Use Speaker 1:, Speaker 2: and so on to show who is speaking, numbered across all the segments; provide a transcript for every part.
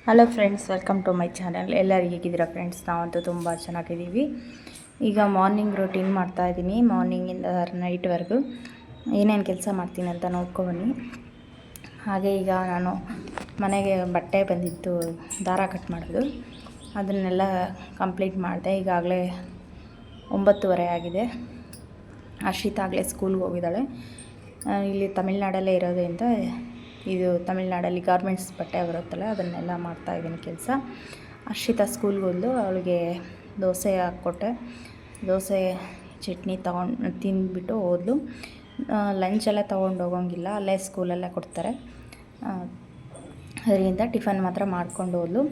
Speaker 1: Hello friends, welcome to my channel. ಎಲ್ಲರೂ ಹೇಗಿದ್ದೀರಾ friends? ನಾವಂತೂ ತುಂಬ ಚೆನ್ನಾಗಿದ್ದೀವಿ. ಈಗ ಮಾರ್ನಿಂಗ್ ರೂಟೀನ್ ಮಾಡ್ತಾಯಿದ್ದೀನಿ. ಮಾರ್ನಿಂಗಿಂದ ನೈಟ್ವರೆಗೂ ಏನೇನು ಕೆಲಸ ಮಾಡ್ತೀನಿ ಅಂತ ನೋಡ್ಕೊಬನ್ನಿ. ಹಾಗೆ ಈಗ ನಾನು ಮನೆಗೆ ಬಟ್ಟೆ ಬಂದಿದ್ದು ದಾರ ಕಟ್ ಮಾಡೋದು, ಅದನ್ನೆಲ್ಲ ಕಂಪ್ಲೀಟ್ ಮಾಡಿದೆ. ಈಗಾಗಲೇ 9:30 ಆಗಿದೆ. ಹರ್ಷಿತಾ ಆಗಲೇ ಸ್ಕೂಲ್ಗೆ ಹೋಗಿದ್ದಾಳೆ. ಇಲ್ಲಿ ತಮಿಳ್ನಾಡಲ್ಲೇ ಇರೋದ್ರಿಂದ ಇದು ತಮಿಳ್ನಾಡಲ್ಲಿ ಗಾರ್ಮೆಂಟ್ಸ್ ಬಟ್ಟೆ ಬರುತ್ತಲ್ಲ, ಅದನ್ನೆಲ್ಲ ಮಾಡ್ತಾಯಿದ್ದೀನಿ ಕೆಲಸ. ಹರ್ಷಿತಾ ಸ್ಕೂಲ್ಗೆ ಹೋದ್ಲು. ಅವಳಿಗೆ ದೋಸೆ ಹಾಕ್ಕೊಟ್ಟೆ. ದೋಸೆ ಚಟ್ನಿ ತಿಂದುಬಿಟ್ಟು ಹೋದ್ಲು. ಲಂಚೆಲ್ಲ ತೊಗೊಂಡು ಹೋಗೋಂಗಿಲ್ಲ, ಅಲ್ಲೇ ಸ್ಕೂಲಲ್ಲೇ ಕೊಡ್ತಾರೆ. ಅದರಿಂದ ಟಿಫನ್ ಮಾತ್ರ ಮಾಡ್ಕೊಂಡು ಹೋದ್ಲು.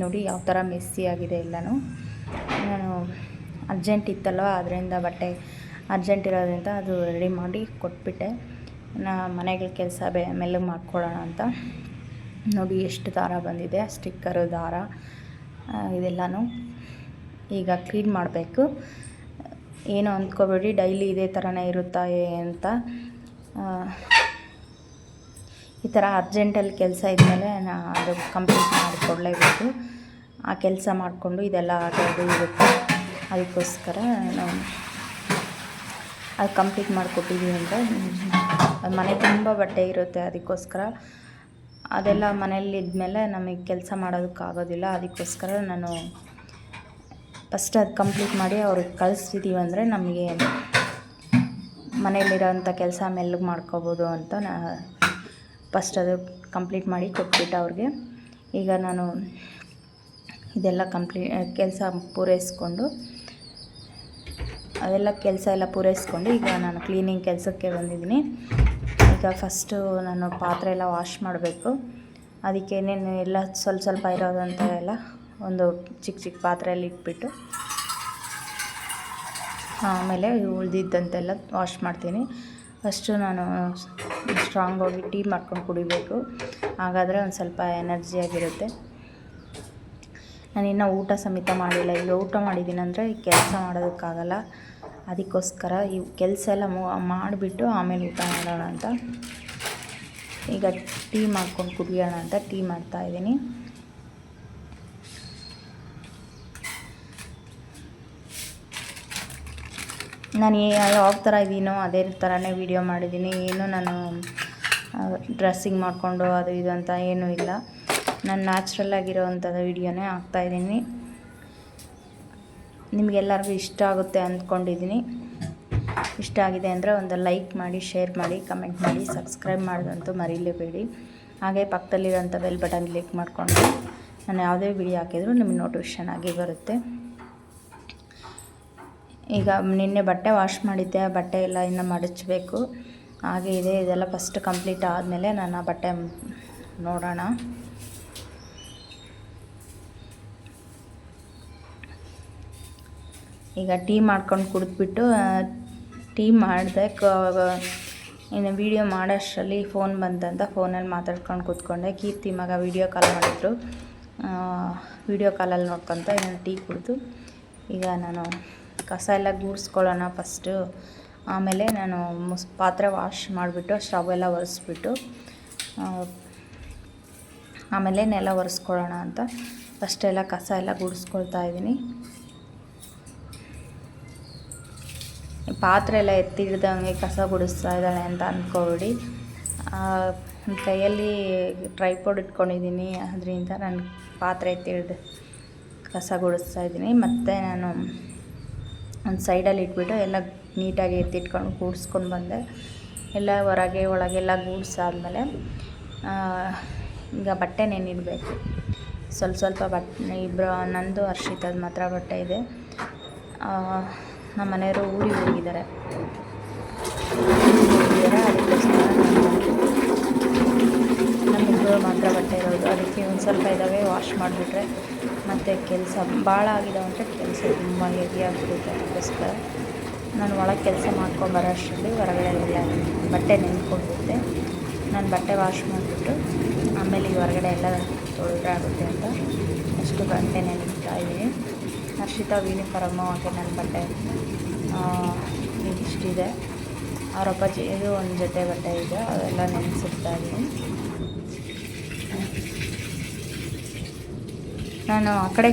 Speaker 1: ನೋಡಿ ಯಾವ ಥರ ಮೆಸ್ಸಿ ಆಗಿದೆ ಎಲ್ಲನೂ. ನಾನು ಅರ್ಜೆಂಟ್ ಇತ್ತಲ್ವ, ಅದರಿಂದ ಬಟ್ಟೆ ಅರ್ಜೆಂಟ್ ಇರೋದ್ರಿಂದ ಅದು ರೆಡಿ ಮಾಡಿ ಕೊಟ್ಬಿಟ್ಟೆ. ಮನೆಗಳ ಕೆಲಸ ಮೆಲ್ಲಗೆ ಮಾಡ್ಕೊಳ್ಳೋಣ ಅಂತ. ನೋಡಿ ಎಷ್ಟು ದಾರ ಬಂದಿದೆ, ಸ್ಟಿಕ್ಕರು, ದಾರ ಇದೆಲ್ಲನೂ ಈಗ ಕ್ಲೀನ್ ಮಾಡಬೇಕು. ಏನು ಅಂದ್ಕೋಬೇಡಿ, ಡೈಲಿ ಇದೇ ಥರನೇ ಇರುತ್ತಾ ಅಂತ. ಈ ಥರ ಅರ್ಜೆಂಟಲ್ಲಿ ಕೆಲಸ ಇದ್ಮೇಲೆ ಅದು ಕಂಪ್ಲೀಟ್ ಮಾಡಿಕೊಡಲೇಬೇಕು. ಆ ಕೆಲಸ ಮಾಡಿಕೊಂಡು ಇದೆಲ್ಲ ಆಗೋದು ಇರುತ್ತೆ. ಅದಕ್ಕೋಸ್ಕರ ನಾವು ಅದು ಕಂಪ್ಲೀಟ್ ಮಾಡಿಕೊಟ್ಟಿದ್ದೀವಿ ಅಂದರೆ ಮನೆ ತುಂಬ ಬಟ್ಟೆ ಇರುತ್ತೆ. ಅದಕ್ಕೋಸ್ಕರ ಅದೆಲ್ಲ ಮನೇಲಿ ಇದ್ಮೇಲೆ ನಮಗೆ ಕೆಲಸ ಮಾಡೋದಕ್ಕಾಗೋದಿಲ್ಲ. ಅದಕ್ಕೋಸ್ಕರ ನಾನು ಫಸ್ಟ್ ಅದು ಕಂಪ್ಲೀಟ್ ಮಾಡಿ ಅವ್ರಿಗೆ ಕಳಿಸ್ತಿದ್ದೀವಿ ಅಂದರೆ ನಮಗೆ ಮನೇಲಿರೋಂಥ ಕೆಲಸ ಮೆಲ್ಲಗೆ ಮಾಡ್ಕೋಬೋದು ಅಂತ ಫಸ್ಟ್ ಅದು ಕಂಪ್ಲೀಟ್ ಮಾಡಿ ಕೊಟ್ಬಿಟ್ಟು ಅವ್ರಿಗೆ. ಈಗ ನಾನು ಇದೆಲ್ಲ ಕೆಲಸ ಪೂರೈಸ್ಕೊಂಡು ಅದೆಲ್ಲ ಕೆಲಸ ಎಲ್ಲ ಪೂರೈಸ್ಕೊಂಡು ಈಗ ನಾನು ಕ್ಲೀನಿಂಗ್ ಕೆಲಸಕ್ಕೆ ಬಂದಿದ್ದೀನಿ. ಈಗ ಫಸ್ಟು ನಾನು ಪಾತ್ರೆ ಎಲ್ಲ ವಾಶ್ ಮಾಡಬೇಕು. ಅದಕ್ಕೆ ಏನೇನು ಎಲ್ಲ ಸ್ವಲ್ಪ ಇರೋದಂಥ ಎಲ್ಲ ಒಂದು ಚಿಕ್ಕ ಪಾತ್ರೆಯಲ್ಲಿ ಇಟ್ಬಿಟ್ಟು ಆಮೇಲೆ ಉಳಿದಿದ್ದಂತೆಲ್ಲ ವಾಶ್ ಮಾಡ್ತೀನಿ. ಫಸ್ಟು ನಾನು ಸ್ಟ್ರಾಂಗ್ ಹೋಗಿ ಟೀ ಮಾಡ್ಕೊಂಡು ಕುಡಿಬೇಕು. ಹಾಗಾದರೆ ಒಂದು ಸ್ವಲ್ಪ ಎನರ್ಜಿಯಾಗಿರುತ್ತೆ. ನಾನಿನ್ನೂ ಊಟ ಸಮೇತ ಮಾಡಿಲ್ಲ. ಈಗ ಊಟ ಮಾಡಿದ್ದೀನಿ ಅಂದರೆ ಕೆಲಸ ಮಾಡೋದಕ್ಕಾಗಲ್ಲ. ಅದಕ್ಕೋಸ್ಕರ ಈ ಕೆಲಸ ಎಲ್ಲ ಮಾಡಿಬಿಟ್ಟು ಆಮೇಲೆ ಊಟ ಮಾಡೋಣ ಅಂತ ಈಗ ಟೀ ಮಾಡ್ಕೊಂಡು ಕುಡಿಯೋಣ ಅಂತ ಟೀ ಮಾಡ್ತಾಯಿದ್ದೀನಿ. ನಾನು ಯಾವ ಥರ ಇದ್ದೀನೋ ಅದೇ ಥರನೇ ವೀಡಿಯೋ ಮಾಡಿದ್ದೀನಿ. ಏನು ನಾನು ಡ್ರೆಸ್ಸಿಂಗ್ ಮಾಡಿಕೊಂಡು ಅದು ಇದು ಅಂತ ಏನೂ ಇಲ್ಲ. ನಾನು ನ್ಯಾಚುರಲ್ಲಾಗಿರೋ ಅಂಥದ್ದು ವೀಡಿಯೋನೇ ಹಾಕ್ತಾಯಿದ್ದೀನಿ. ನಿಮಗೆಲ್ಲರಿಗೂ ಇಷ್ಟ ಆಗುತ್ತೆ ಅಂದ್ಕೊಂಡಿದ್ದೀನಿ. ಇಷ್ಟ ಆಗಿದೆ ಅಂದರೆ ಒಂದು ಲೈಕ್ ಮಾಡಿ, ಶೇರ್ ಮಾಡಿ, ಕಮೆಂಟ್ ಮಾಡಿ, ಸಬ್ಸ್ಕ್ರೈಬ್ ಮಾಡೋದಂತೂ ಮರೀಲೇಬೇಡಿ. ಹಾಗೆ ಪಕ್ಕದಲ್ಲಿರೋಂಥ ಬೆಲ್ ಬಟನ್ ಕ್ಲಿಕ್ ಮಾಡಿಕೊಂಡು ನಾನು ಯಾವುದೇ ವೀಡಿಯೋ ಹಾಕಿದರೂ ನಿಮಗೆ ನೋಟಿಫಿಕೇಷನ್ ಆಗಿ ಬರುತ್ತೆ. ಈಗ ನಿನ್ನೆ ಬಟ್ಟೆ ವಾಶ್ ಮಾಡಿದ್ದೆ. ಆ ಬಟ್ಟೆ ಎಲ್ಲ ಇನ್ನು ಮಡಚಬೇಕು. ಹಾಗೆ ಇದೆ. ಇದೆಲ್ಲ ಫಸ್ಟ್ ಕಂಪ್ಲೀಟ್ ಆದಮೇಲೆ ನಾನು ಆ ಬಟ್ಟೆ ನೋಡೋಣ. ಈಗ ಟೀ ಮಾಡ್ಕೊಂಡು ಕುಡಿದ್ಬಿಟ್ಟು ಟೀ ಮಾಡಿದೆ. ಇನ್ನು ವೀಡಿಯೋ ಮಾಡೋಷ್ಟರಲ್ಲಿ ಫೋನ್ ಬಂತಂತ ಫೋನಲ್ಲಿ ಮಾತಾಡ್ಕೊಂಡು ಕೂತ್ಕೊಂಡೆ. ಕೀರ್ತಿ ಮಗ ವೀಡಿಯೋ ಕಾಲ್ ಮಾಡಿದ್ರು. ವೀಡಿಯೋ ಕಾಲಲ್ಲಿ ನೋಡ್ಕೊತ ಇನ್ನೊಂದು ಟೀ ಕುಡಿದು ಈಗ ನಾನು ಕಸ ಎಲ್ಲ ಗೂಡಿಸ್ಕೊಳ್ಳೋಣ ಫಸ್ಟು. ಆಮೇಲೆ ನಾನು ಪಾತ್ರೆ ವಾಶ್ ಮಾಡಿಬಿಟ್ಟು ಸ್ಟವ್ ಎಲ್ಲ ಒರೆಸ್ಬಿಟ್ಟು ಆಮೇಲೆ ನೆಲ ಒರೆಸ್ಕೊಳ್ಳೋಣ ಅಂತ ಫಸ್ಟೆಲ್ಲ ಕಸ ಎಲ್ಲ ಗುಡಿಸ್ಕೊಳ್ತಾ ಇದ್ದೀನಿ. ಪಾತ್ರೆ ಎಲ್ಲ ಎತ್ತಿ ಹಿಡ್ದಂಗೆ ಕಸ ಗುಡಿಸ್ತಾ ಇದ್ದಾಳೆ ಅಂತ ಅಂದ್ಕೊಬೇಡಿ. ಕೈಯಲ್ಲಿ ಟ್ರೈಪಾಡ್ ಇಟ್ಕೊಂಡಿದ್ದೀನಿ. ಅದರಿಂದ ನಾನು ಪಾತ್ರೆ ಎತ್ತಿ ಹಿಡ್ದು ಕಸ ಗುಡಿಸ್ತಾ ಇದ್ದೀನಿ. ಮತ್ತು ನಾನು ಒಂದು ಸೈಡಲ್ಲಿ ಇಟ್ಬಿಟ್ಟು ಎಲ್ಲ ನೀಟಾಗಿ ಎತ್ತಿಟ್ಕೊಂಡು ಗೂಡಿಸ್ಕೊಂಡು ಬಂದೆ. ಎಲ್ಲ ಹೊರಗೆ ಒಳಗೆಲ್ಲ ಗೂಡಿಸಾದ್ಮೇಲೆ ಈಗ ಬಟ್ಟೆ ನೆನಿಡಬೇಕು. ಸ್ವಲ್ಪ ಬಟ್ಟೆ ನಂದು ಹರ್ಷಿತದ ಮಾತ್ರ ಬಟ್ಟೆ ಇದೆ. ನಮ್ಮ ಮನೆಯವರು ಊರಿಗೆ ಹೋಗಿದ್ದಾರೆ. ಅದಕ್ಕೋಸ್ಕರ ನಮ್ಮಿಬ್ಬರು ಮಾತ್ರ ಬಟ್ಟೆ ಇರೋದು. ಅದಕ್ಕೆ ಒಂದು ಸ್ವಲ್ಪ ಇದ್ದಾವೆ, ವಾಶ್ ಮಾಡಿಬಿಟ್ರೆ ಮತ್ತು ಕೆಲಸ ಭಾಳ ಆಗಿದಾವೆ ಅಂದರೆ ಕೆಲಸ ತುಂಬ ಹೆವಿ ಆಗಿಬಿಡುತ್ತೆ. ಅದಕ್ಕೋಸ್ಕರ ನಾನು ಒಳಗೆ ಕೆಲಸ ಮಾಡ್ಕೊಂಬರೋ ಅಷ್ಟರಲ್ಲಿ ಹೊರಗಡೆ ಎಲ್ಲ ಬಟ್ಟೆ ನೆನ್ಕೊಂಡಿದ್ದೆ. ನಾನು ಬಟ್ಟೆ ವಾಶ್ ಮಾಡಿಬಿಟ್ಟು ಆಮೇಲೆ ಹೊರಗಡೆ ಎಲ್ಲ ತೊಳೆದ್ರೆ ಆಗುತ್ತೆ ಅಂತ ಅಷ್ಟು ಬಟ್ಟೆ ನೆನೆಸ್ತಾ ಇದ್ದೀನಿ. ಹರ್ಷಿತಾ ಯೂನಿಫಾರ್ಮು ಹಾಗೆ ನನ್ನ ಬಟ್ಟೆ ಇಷ್ಟಿದೆ. ಅವ್ರ ಅಪ್ಪಾಜಿದು ಒಂದು ಜೊತೆ ಬಟ್ಟೆ ಇದೆ, ಅದೆಲ್ಲ ನೆನೆಸಿಡ್ತಾ ಇದ್ದೀನಿ. ನಾನು ಆ ಕಡೆ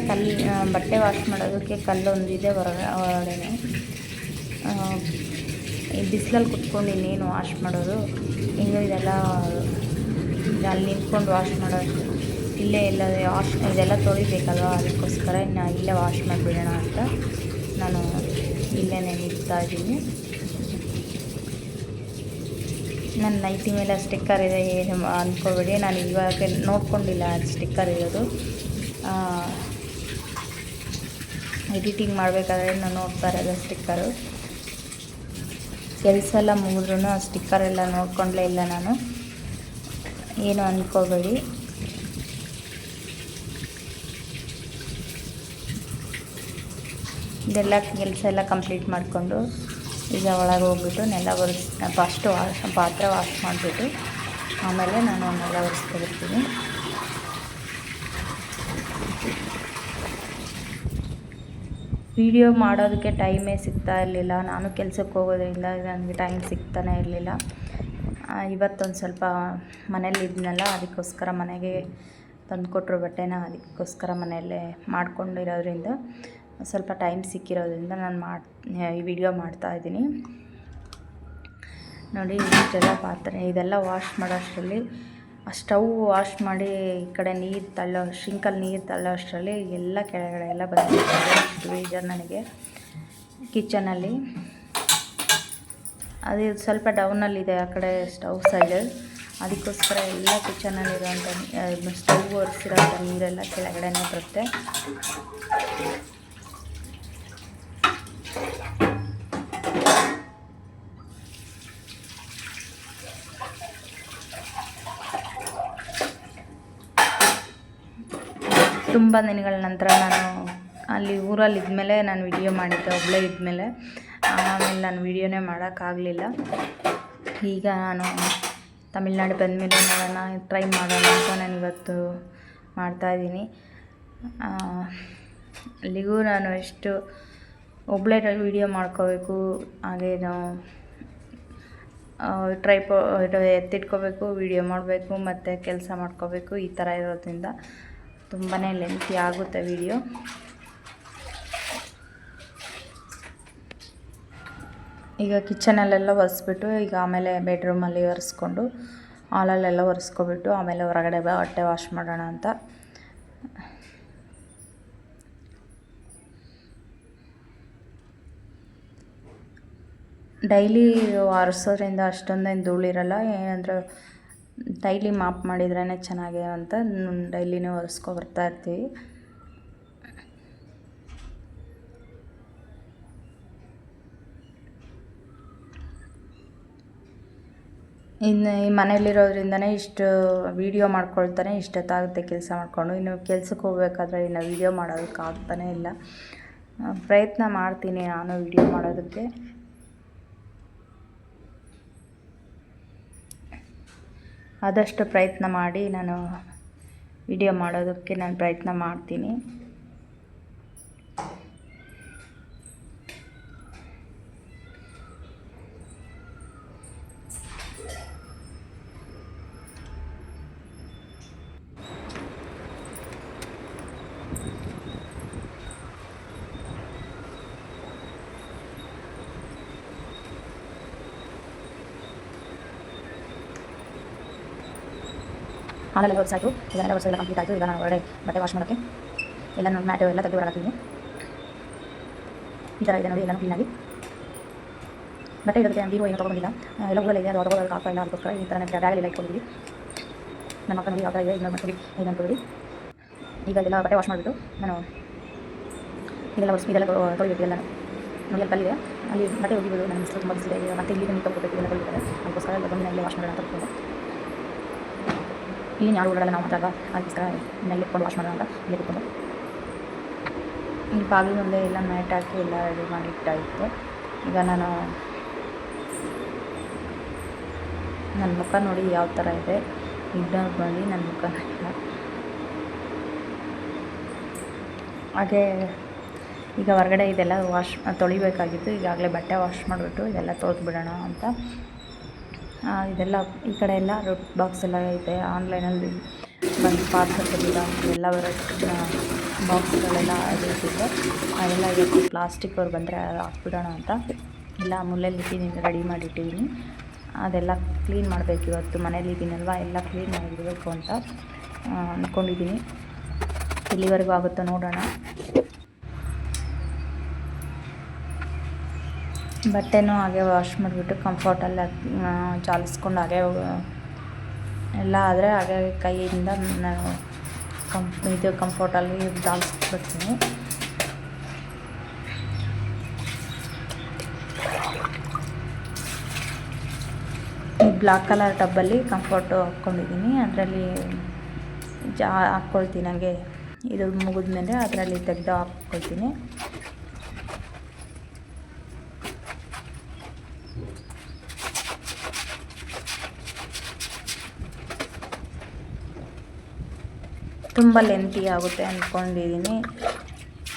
Speaker 1: ಬಟ್ಟೆ ವಾಶ್ ಮಾಡೋದಕ್ಕೆ ಕಲ್ಲೊಂದಿದೆ ಹೊರಗಡೆ. ಈ ಬಿಸಿಲಲ್ಲಿ ಕುತ್ಕೊಂಡು ಇನ್ನೇನು ವಾಶ್ ಮಾಡೋದು, ಹಿಂಗೆ ಇದೆಲ್ಲ ಅಲ್ಲಿ ನಿಂತ್ಕೊಂಡು ವಾಶ್ ಮಾಡೋದು, ಇಲ್ಲೇ ಎಲ್ಲ ಇದೆಲ್ಲ ತೊಳಿಬೇಕಲ್ವ, ಅದಕ್ಕೋಸ್ಕರ ಇನ್ನು ಇಲ್ಲೇ ವಾಶ್ ಮಾಡಿಬಿಡೋಣ ಅಂತ ನಾನು ಇಲ್ಲೇ ನಿಲ್ತಾ ಇದ್ದೀನಿ. ನನ್ನ ನೈಟಿ ಮೇಲೆ ಸ್ಟಿಕ್ಕರ್ ಇದೆ ಏನು ಅಂದ್ಕೊಬೇಡಿ, ನಾನು ಇವಾಗ ನೋಡ್ಕೊಂಡಿಲ್ಲ ಅದು ಸ್ಟಿಕ್ಕರ್ ಇರೋದು. ಎಡಿಟಿಂಗ್ ಮಾಡಬೇಕಾದ್ರೆ ನಾನು ನೋಡ್ತಾ ಇರೋದು ಸ್ಟಿಕ್ಕರು. ಕೆಲಸ ಎಲ್ಲ ಮುಗಿದ್ರೂ ಆ ಸ್ಟಿಕ್ಕರ್ ಎಲ್ಲ ನೋಡ್ಕೊಂಡ್ಲೇ ಇಲ್ಲ ನಾನು, ಏನು ಅಂದ್ಕೋಬೇಡಿ. ಇದೆಲ್ಲ ಕೆಲಸ ಎಲ್ಲ ಕಂಪ್ಲೀಟ್ ಮಾಡಿಕೊಂಡು ಈಗ ಒಳಗೆ ಹೋಗ್ಬಿಟ್ಟು ನೆಲ ಫಸ್ಟು ಪಾತ್ರೆ ವಾಶ್ ಮಾಡಿಬಿಟ್ಟು ಆಮೇಲೆ ನಾನು ನೆಲ ಒರೆಸ್ಕೊಬಿಡ್ತೀನಿ. ವಿಡಿಯೋ ಮಾಡೋದಕ್ಕೆ ಟೈಮೇ ಸಿಗ್ತಾ ಇರಲಿಲ್ಲ, ನಾನು ಕೆಲಸಕ್ಕೆ ಹೋಗೋದ್ರಿಂದ ನನಗೆ ಟೈಮ್ ಸಿಗ್ತಾನೆ ಇರಲಿಲ್ಲ. ಇವತ್ತೊಂದು ಸ್ವಲ್ಪ ಮನೇಲಿದ್ನಲ್ಲ, ಅದಕ್ಕೋಸ್ಕರ ಮನೆಗೆ ತಂದುಕೊಟ್ರು ಬಟ್ಟೆನ, ಅದಕ್ಕೋಸ್ಕರ ಮನೆಯಲ್ಲೇ ಮಾಡ್ಕೊಂಡಿರೋದ್ರಿಂದ ಸ್ವಲ್ಪ ಟೈಮ್ ಸಿಕ್ಕಿರೋದ್ರಿಂದ ನಾನು ಈ ವಿಡಿಯೋ ಮಾಡ್ತಾಯಿದ್ದೀನಿ. ನೋಡಿ ಇಷ್ಟೆಲ್ಲ ಪಾತ್ರೆ ಇದೆಲ್ಲ ವಾಶ್ ಮಾಡೋಷ್ಟರಲ್ಲಿ, ಸ್ಟವ್ ವಾಶ್ ಮಾಡಿ ಈ ಕಡೆ ಶಿಂಕಲ್ಲಿ ನೀರು ತಳ್ಳೋ ಅಷ್ಟರಲ್ಲಿ ಎಲ್ಲ ಕೆಳಗಡೆ ಎಲ್ಲ ಬಂದಿರ್ತಾರೆ. ಇಷ್ಟು ಬೇಜಾರು ನನಗೆ ಕಿಚನಲ್ಲಿ. ಅದು ಸ್ವಲ್ಪ ಡೌನಲ್ಲಿದೆ ಆ ಕಡೆ ಸ್ಟವ್ ಸೈಡ್, ಅದಕ್ಕೋಸ್ಕರ ಎಲ್ಲ ಕಿಚನಲ್ಲಿರೋಂಥ ಸ್ಟವ್ ಒರೆಸಿರೋಂಥ ನೀರೆಲ್ಲ ಕೆಳಗಡೆನೇ ಬರುತ್ತೆ. ತುಂಬ ದಿನಗಳ ನಂತರ ನಾನು ಅಲ್ಲಿ ಊರಲ್ಲಿ ಇದ್ಮೇಲೆ ನಾನು ವಿಡಿಯೋ ಮಾಡಿದ್ದೆ, ಒಬ್ಬಳೇ ಇದ್ಮೇಲೆ. ಆಮೇಲೆ ನಾನು ವಿಡಿಯೋನೇ ಮಾಡೋಕ್ಕಾಗಲಿಲ್ಲ. ಈಗ ನಾನು ತಮಿಳ್ನಾಡು ಬಂದಮೇಲೆ ನಾನು ಟ್ರೈ ಮಾಡೋಣ ಅಂತ ನಾನು ಇವತ್ತು ಮಾಡ್ತಾಯಿದ್ದೀನಿ. ಅಲ್ಲಿಗೂ ನಾನು ಎಷ್ಟು ಒಬ್ಬಳೇ ವಿಡಿಯೋ ಮಾಡ್ಕೋಬೇಕು, ಹಾಗೇನು ಎತ್ತಿಟ್ಕೋಬೇಕು, ವಿಡಿಯೋ ಮಾಡಬೇಕು, ಮತ್ತು ಕೆಲಸ ಮಾಡ್ಕೋಬೇಕು, ಈ ಥರ ಇರೋದ್ರಿಂದ ತುಂಬಾ ಲೆಂತಿ ಆಗುತ್ತೆ ವಿಡಿಯೋ. ಈಗ ಕಿಚನಲ್ಲೆಲ್ಲ ಒರೆಸ್ಬಿಟ್ಟು ಈಗ ಆಮೇಲೆ ಬೆಡ್ರೂಮಲ್ಲಿ ಒರೆಸ್ಕೊಂಡು ಹಾಲಲ್ಲೆಲ್ಲ ಒರೆಸ್ಕೊಬಿಟ್ಟು ಆಮೇಲೆ ಹೊರಗಡೆ ಬಟ್ಟೆ ವಾಶ್ ಮಾಡೋಣ ಅಂತ. ಡೈಲಿ ಒರೆಸೋದ್ರಿಂದ ಅಷ್ಟೊಂದೇನು ಧೂಳಿರಲ್ಲ, ಏನಂದರೆ ಡೈಲಿ ಮಾಪ್ ಮಾಡಿದ್ರೇ ಚೆನ್ನಾಗಿ ಅಂತ ಡೈಲಿನೂ ಒರೆಸ್ಕೊಬರ್ತಾ ಇರ್ತೀವಿ. ಇನ್ನು ಈ ಮನೇಲಿರೋದ್ರಿಂದನೇ ಇಷ್ಟು ವೀಡಿಯೋ ಮಾಡ್ಕೊಳ್ತಾನೆ ಇಷ್ಟೊತ್ತಾಗುತ್ತೆ ಕೆಲಸ ಮಾಡಿಕೊಂಡು. ಇನ್ನು ಕೆಲ್ಸಕ್ಕೆ ಹೋಗ್ಬೇಕಾದ್ರೆ ಇನ್ನು ವೀಡಿಯೋ ಮಾಡೋದಕ್ಕೆ ಆಗ್ತಾನೇ ಇಲ್ಲ. ಪ್ರಯತ್ನ ಮಾಡ್ತೀನಿ ನಾನು ವೀಡಿಯೋ ಮಾಡೋದಕ್ಕೆ. ಆದಷ್ಟು ಪ್ರಯತ್ನ ಮಾಡಿ ನಾನು ವಿಡಿಯೋ ಮಾಡೋದಕ್ಕೆ ನಾನು ಪ್ರಯತ್ನ ಮಾಡ್ತೀನಿ. ಹಾಲೆಲ್ಲ ಒರೆಸಾಯಿತು, ಇದನ್ನೆಲ್ಲ ಒರೆಸೋದೆಲ್ಲ ಕಂಪ್ಲೀಟ್ ಆಯಿತು. ಈಗ ನಾನು ಹೊರಗಡೆ ಬಟ್ಟೆ ವಾಶ್ ಮಾಡೋಕ್ಕೆ ಎಲ್ಲ ಮ್ಯಾಟು ಎಲ್ಲ ತೆಗೆದು ಹೊರಗಾಕ್ತೀನಿ. ಈ ಥರ ಇದೆ ನೋಡಿ, ಎಲ್ಲ ಕ್ಲೀನಾಗಿ. ಬಟ್ಟೆ ಇರೋದಕ್ಕೆ ನಾನು ಬೀರು ಏನು ತೊಗೊಂಡಿಲ್ಲ, ಎಲ್ಲ ಊರಲ್ಲಿ ಇದೆ, ಅದು ತೊಗೊಳೋದಕ್ಕೆ ಆಗ್ತಾ ಇಲ್ಲ. ಅದಕ್ಕೋಸ್ಕರ ಈ ಥರ ಬ್ಯಾಗಲ್ಲಿ ಇಟ್ಕೊಂಡಿದ್ದೀವಿ. ನನ್ನ ಮಕ್ಕಳು ನೋಡಿ ಯಾವ ಥರ ಇದೆ, ಇನ್ನೊಂದು ಮಕ್ಕಳಿಗೆ ಏನು ಅಂದ್ಕೊಳ್ಳಿ. ಈಗ ಇದೆಲ್ಲ ಬಟ್ಟೆ ವಾಶ್ ಮಾಡಿಬಿಟ್ಟು ನಾನು ಇದೆಲ್ಲ ತೊಳಿಬೇಕು. ಎಲ್ಲ ನೋಡಿ ಅಲ್ಲಿ ಕಲ್ಲಿದೆ, ಅಲ್ಲಿ ಬಟ್ಟೆ ಹೋಗಿಬೋದು. ನನ್ನ ಹೆಸರು ತುಂಬ ಬಿಸಿದೆ, ಈಗ ಮತ್ತೆ ಇಲ್ಲಿ ನೀರು ತೊಗೊಬೇಕು, ಎಲ್ಲ ತೊಳಿತಾರೆ. ಅದಕ್ಕೋಸ್ಕರ ಎಲ್ಲ ಬಂದು ಇಲ್ಲೇ ವಾಶ್ ಮಾಡೋಣ ಅಂತ ತಗೊಂಡು ಇಲ್ಲಿ ಯಾರು ಓಡಾಡಲ್ಲ ನಾವು ಮಾತ್ರ, ಅದಕ್ಕೋಸ್ಕರ ನೆಲ್ಲಿ ಇಟ್ಕೊಂಡು ವಾಶ್ ಮಾಡೋಣ ಅಂತ ಇಲ್ಲೇ ಇಟ್ಕೊಂಡು ಇಲ್ಲಿ ಬಾಗಿಲು ಮುಂದೆ ಎಲ್ಲ ಮ್ಯಾಟ್ ಹಾಕಿ ಎಲ್ಲ ರೆಡಿ ಮಾಡಿ ಇಟ್ಟಾಯಿತು. ಈಗ ನಾನು ನನ್ನ ಮುಖ ನೋಡಿ ಯಾವ ಥರ ಇದೆ, ಇಗ್ನೋರ್ ಮಾಡಿ ನನ್ನ ಮುಖ ಹಾಗೆ. ಈಗ ಹೊರಗಡೆ ಇದೆಲ್ಲ ತೊಳಿಬೇಕಾಗಿತ್ತು. ಈಗಾಗಲೇ ಬಟ್ಟೆ ವಾಶ್ ಮಾಡಿಬಿಟ್ಟು ಇದೆಲ್ಲ ತೊಳೆದ್ಬಿಡೋಣ ಅಂತ. ಇದೆಲ್ಲ ಈ ಕಡೆ ಎಲ್ಲ ಬಾಕ್ಸ್ ಎಲ್ಲ ಇದೆ, ಆನ್ಲೈನಲ್ಲಿ ಬಂದು ಪಾರ್ಸಲ್ ಎಲ್ಲ ಬರೋಷ್ಟು ಬಾಕ್ಸ್ಗಳೆಲ್ಲ ಇಟ್ಟಿದ್ದೆ, ಅದೆಲ್ಲ ಇವತ್ತು ಪ್ಲಾಸ್ಟಿಕ್ ಅವ್ರು ಬಂದರೆ ಹಾಕ್ಬಿಡೋಣ ಅಂತ ಎಲ್ಲ ಮೂಲೆಯಲ್ಲಿ ಇಟ್ಟಿದ್ದೀನಿ, ರೆಡಿ ಮಾಡಿಟ್ಟಿದ್ದೀನಿ. ಅದೆಲ್ಲ ಕ್ಲೀನ್ ಮಾಡಬೇಕು ಇವತ್ತು, ಮನೇಲಿ ಇದ್ದೀನಲ್ವ, ಎಲ್ಲ ಕ್ಲೀನ್ ಮಾಡಿಡಬೇಕು ಅಂತ ಅಂದ್ಕೊಂಡಿದ್ದೀನಿ. ಎಲ್ಲಿವರೆಗೂ ಆಗುತ್ತೋ ನೋಡೋಣ. ಬಟ್ಟೆನೂ ಹಾಗೆ ವಾಶ್ ಮಾಡಿಬಿಟ್ಟು ಕಂಫರ್ಟಲ್ಲಿ ಜಾಲಿಸ್ಕೊಂಡು ಹಾಗೆ ಎಲ್ಲ ಆದರೆ ಹಾಗೆ ಕೈಯಿಂದ ನಾನು ಕಂಫರ್ಟಲ್ಲಿ ಜಾಲಿಸ್ಬಿಡ್ತೀನಿ. ಈ ಬ್ಲ್ಯಾಕ್ ಕಲರ್ ಟಬ್ಬಲ್ಲಿ ಕಂಫರ್ಟು ಹಾಕ್ಕೊಂಡಿದ್ದೀನಿ, ಅದರಲ್ಲಿ ಹಾಕ್ಕೊಳ್ತೀನಿ. ಹಾಗೆ ಇದು ಮುಗಿದ್ಮೇಲೆ ಅದರಲ್ಲಿ ತೆಗೆದು ಹಾಕ್ಕೊಳ್ತೀನಿ. ತುಂಬ ಲೆಂತಿ ಆಗುತ್ತೆ ಅಂದ್ಕೊಂಡಿದ್ದೀನಿ.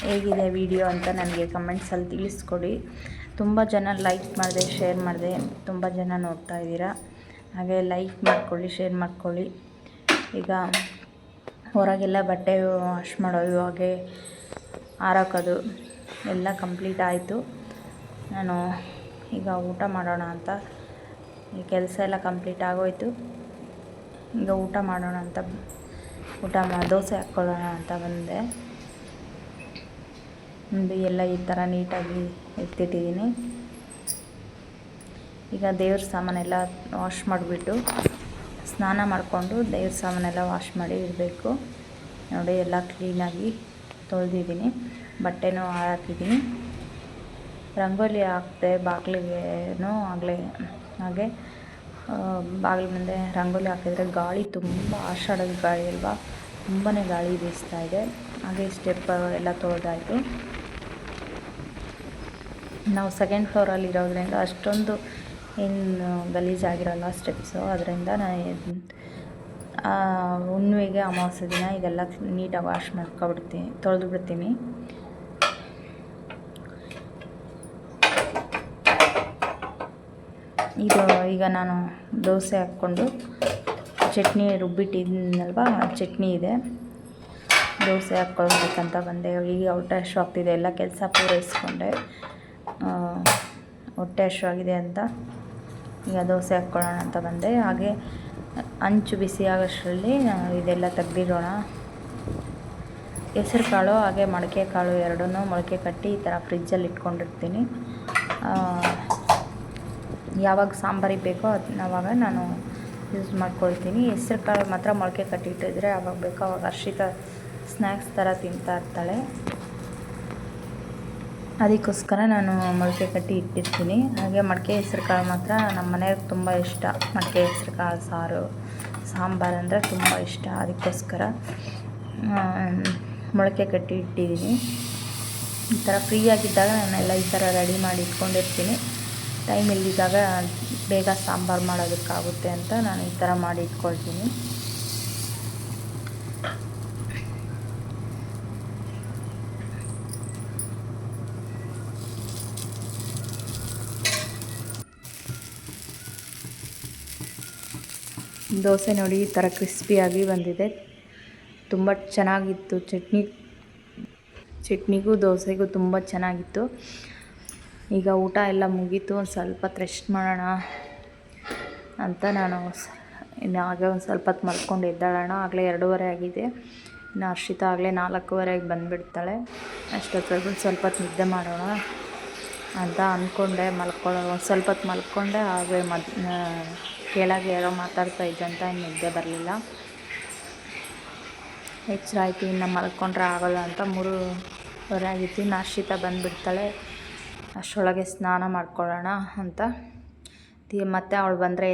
Speaker 1: ಹೇಗಿದೆ ವಿಡಿಯೋ ಅಂತ ನನಗೆ ಕಮೆಂಟ್ಸಲ್ಲಿ ತಿಳಿಸ್ಕೊಡಿ. ತುಂಬ ಜನ ಲೈಕ್ ಮಾಡಿದೆ, ಶೇರ್ ಮಾಡಿದೆ, ತುಂಬ ಜನ ನೋಡ್ತಾ ಇದ್ದೀರಾ. ಹಾಗೆ ಲೈಕ್ ಮಾಡ್ಕೊಳ್ಳಿ, ಶೇರ್ ಮಾಡ್ಕೊಳ್ಳಿ. ಈಗ ಹೊರಗೆಲ್ಲ ಬಟ್ಟೆ ವಾಶ್ ಮಾಡೋದು, ಹಾಗೆ ಹಾರಾಕೋದು ಎಲ್ಲ ಕಂಪ್ಲೀಟ್ ಆಯಿತು. ನಾನು ಈಗ ಊಟ ಮಾಡೋಣ ಅಂತ, ಈ ಕೆಲಸ ಎಲ್ಲ ಕಂಪ್ಲೀಟ್ ಆಗೋಯಿತು. ಈಗ ಊಟ ಮಾಡೋಣ ಅಂತ ದೋಸೆ ಹಾಕ್ಕೊಳ್ಳೋಣ ಅಂತ ಬಂದೆ. ಎಲ್ಲ ಈ ಥರ ನೀಟಾಗಿ ಎತ್ತಿಟ್ಟಿದ್ದೀನಿ. ಈಗ ದೇವ್ರ ಸಾಮಾನೆಲ್ಲ ವಾಶ್ ಮಾಡಿಬಿಟ್ಟು ಸ್ನಾನ ಮಾಡಿಕೊಂಡು ದೇವ್ರ ಸಾಮಾನೆಲ್ಲ ವಾಶ್ ಮಾಡಿ ಇಡಬೇಕು. ನೋಡಿ, ಎಲ್ಲ ಕ್ಲೀನಾಗಿ ತೊಳೆದಿದ್ದೀನಿ, ಬಟ್ಟೆನೂ ಹಾಕಿದ್ದೀನಿ. ರಂಗೋಲಿ ಹಾಕಿದೆ ಬಾಗಿಲಿಗೇನೂ ಹಾಗೆ ಬಾಗಿಲು ಮುಂದೆ ರಂಗೋಲಿ ಹಾಕಿದರೆ ಗಾಳಿ ತುಂಬ ಆಷಾಢದ ಗಾಳಿ ಅಲ್ವಾ, ತುಂಬಾ ಗಾಳಿ ಬೀಸ್ತಾ ಇದೆ. ಹಾಗೆ ಸ್ಟೆಪ್ ಎಲ್ಲ ತೊಳೆದಾಯಿತು. ನಾವು ಸೆಕೆಂಡ್ ಫ್ಲೋರಲ್ಲಿ ಇರೋದ್ರಿಂದ ಅಷ್ಟೊಂದು ಏನು ಗಲೀಜಾಗಿರೋಲ್ಲ ಸ್ಟೆಪ್ಸು. ಅದರಿಂದ ನಾನು ಹುಣ್ಣಿಮೆಗೆ ಅಮಾವಾಸ್ಯೆ ದಿನ ಇದೆಲ್ಲ ನೀಟಾಗಿ ವಾಶ್ ಮಾಡ್ಕೊಬಿಡ್ತೀನಿ, ತೊಳೆದು ಬಿಡ್ತೀನಿ. ಇದು ಈಗ ನಾನು ದೋಸೆ ಹಾಕ್ಕೊಂಡು ಚಟ್ನಿ ರುಬ್ಬಿಟ್ಟಿದ್ದೀನಲ್ವ, ಚಟ್ನಿ ಇದೆ, ದೋಸೆ ಹಾಕ್ಕೊಳ್ಬೇಕಂತ ಬಂದೆ. ಈಗ ಹೊಟ್ಟೆ ಹಶ್ವಾಗ್ತಿದೆ, ಎಲ್ಲ ಕೆಲಸ ಪೂರೈಸ್ಕೊಂಡೆ, ಹೊಟ್ಟೆ ಹಶ್ವಾಗಿದೆ ಅಂತ ಈಗ ದೋಸೆ ಹಾಕ್ಕೊಳ್ಳೋಣ ಅಂತ ಬಂದೆ. ಹಾಗೆ ಹಂಚು ಬಿಸಿ ಆಗೋಷ್ಟರಲ್ಲಿ ಇದೆಲ್ಲ ತೆಗ್ದಿಡೋಣ. ಹೆಸರು ಕಾಳು ಹಾಗೆ ಮೊಳಕೆ ಕಾಳು ಎರಡನ್ನೂ ಮೊಳಕೆ ಕಟ್ಟಿ ಈ ಥರ ಫ್ರಿಜ್ಜಲ್ಲಿ ಇಟ್ಕೊಂಡಿರ್ತೀನಿ. ಯಾವಾಗ ಸಾಂಬಾರಿಗೆ ಬೇಕೋ ಅದನ್ನ ಆವಾಗ ನಾನು ಯೂಸ್ ಮಾಡ್ಕೊಳ್ತೀನಿ. ಹೆಸರು ಕಾಳು ಮಾತ್ರ ಮೊಳಕೆ ಕಟ್ಟಿಟ್ಟಿದ್ರೆ ಆವಾಗ ಬೇಕೋ ಆವಾಗ ಹರ್ಷಿತ ಸ್ನ್ಯಾಕ್ಸ್ ಥರ ತಿಂತಾ ಇರ್ತಾಳೆ. ಅದಕ್ಕೋಸ್ಕರ ನಾನು ಮೊಳಕೆ ಕಟ್ಟಿ ಇಟ್ಟಿರ್ತೀನಿ. ಹಾಗೆ ಮಡಿಕೆ ಹೆಸರು ಕಾಳು ಮಾತ್ರ ನಮ್ಮ ಮನೆಯವ್ರಿಗೆ ತುಂಬ ಇಷ್ಟ. ಮಡಿಕೆ ಹೆಸರು ಕಾಳು ಸಾರು, ಸಾಂಬಾರು ಅಂದರೆ ತುಂಬ ಇಷ್ಟ. ಅದಕ್ಕೋಸ್ಕರ ಮೊಳಕೆ ಕಟ್ಟಿ ಇಟ್ಟಿದ್ದೀನಿ. ಈ ಥರ ಫ್ರೀಯಾಗಿದ್ದಾಗ ನಾನೆಲ್ಲ ಈ ಥರ ರೆಡಿ ಮಾಡಿ ಇಟ್ಕೊಂಡಿರ್ತೀನಿ. ಟೈಮ್ ಇಲ್ಲಿದ್ದಾಗ ಬೇಗ ಸಾಂಬಾರು ಮಾಡೋದಕ್ಕಾಗುತ್ತೆ ಅಂತ ನಾನು ಈ ಥರ ಮಾಡಿ ಇಟ್ಕೊಳ್ತೀನಿ. ದೋಸೆ ನೋಡಿ ಈ ಥರ ಕ್ರಿಸ್ಪಿಯಾಗಿ ಬಂದಿದೆ, ತುಂಬ ಚೆನ್ನಾಗಿತ್ತು. ಚಟ್ನಿಗೂ ದೋಸೆಗೂ ತುಂಬ ಚೆನ್ನಾಗಿತ್ತು. ಈಗ ಊಟ ಎಲ್ಲ ಮುಗೀತು, ಒಂದು ಸ್ವಲ್ಪ ಹೊತ್ತು ರೆಸ್ಟ್ ಮಾಡೋಣ ಅಂತ ನಾನು ಇನ್ನು ಹಾಗೆ ಒಂದು ಸ್ವಲ್ಪ ಹೊತ್ತು ಮಲ್ಕೊಂಡು ಎದ್ದಾಳೋಣ. ಆಗಲೇ 2:30 ಆಗಿದೆ. ಇನ್ನು ಹರ್ಷಿತ ಆಗಲೇ 4:15ಗೆ ಬಂದುಬಿಡ್ತಾಳೆ. ಅಷ್ಟೊತ್ತವರೆಗೂ ಸ್ವಲ್ಪ ಹೊತ್ತು ನಿದ್ದೆ ಮಾಡೋಣ ಅಂತ ಅಂದ್ಕೊಂಡೆ. ಒಂದು ಸ್ವಲ್ಪ ಹೊತ್ತು ಮಲ್ಕೊಂಡೆ. ಹಾಗೆ ಕೆಳಗೆ ಯಾರೋ ಮಾತಾಡ್ತಾ ಇದ್ದಂತ ಇನ್ನು ನಿದ್ದೆ ಬರಲಿಲ್ಲ. ಎಚ್ಚರ ಆಯಿತು, ಇನ್ನು ಮಲ್ಕೊಂಡ್ರೆ ಆಗೋಲ್ಲ ಅಂತ 3:30 ಆಗಿತ್ತು. ಇನ್ನು ಹರ್ಷಿತ ಬಂದುಬಿಡ್ತಾಳೆ. ಅಷ್ಟರೊಳಗೆ ಸ್ನಾನ ಮಾಡ್ಕೊಳ್ಳೋಣ ಅಂತ ಮತ್ತೆ ಅವಳು ಬಂದರೆ